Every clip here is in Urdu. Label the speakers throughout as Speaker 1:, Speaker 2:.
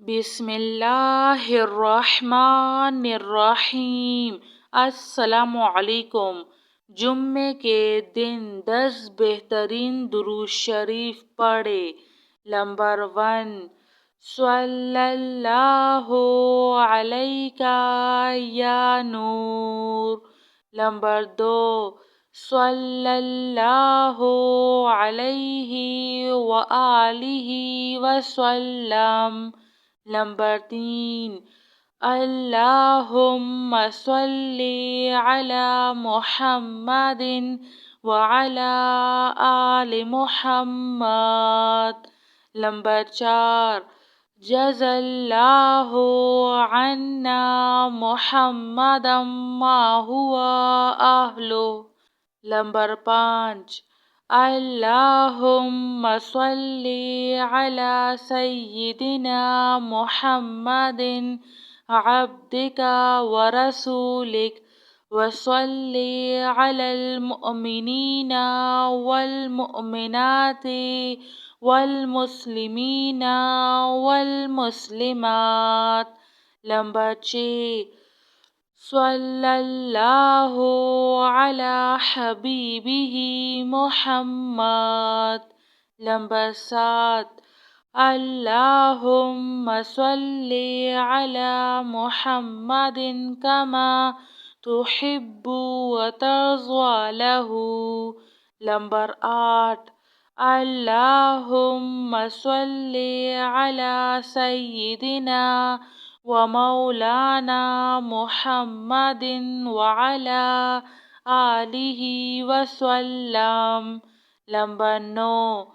Speaker 1: بسم اللہ الرحمن الرحیم۔ السلام علیکم۔ جمعے کے دن 10 بہترین درود شریف پڑھے۔ نمبر 1، صلی اللہ علیک یا نور۔ نمبر 2، صلی اللہ علیہ وآلہ وسلم۔ نمبر 3، اللہم صلی علی محمد وعلی آل محمد۔ نمبر 4، جزا اللہ عنا محمدا ما هو اہلہ۔ نمبر 5، اللہم صلی علی سیدنا محمد عبدک ورسولک وصلی علی المؤمنین والمؤمنات والمسلمین والمسلمات۔ نمبر 6، صلی اللہ علی حبیبہ محمد۔ نمبر 7، اللہم صلی علی محمد کما تحب وترضى له۔ نمبر 8، اللہم صلی علی سیدنا ومولانا محمد وعلی آلہ وسلم۔ نمبر 9،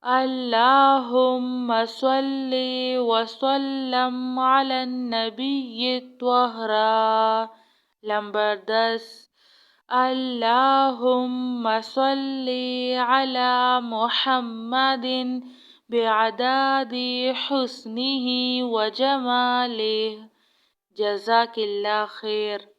Speaker 1: اللہم صلی وسلم علی النبی الطاہر۔ نمبر 10، اللہم صلی علی محمد بعدد حسنہ وجمالہ۔ جزاک اللہ خیر۔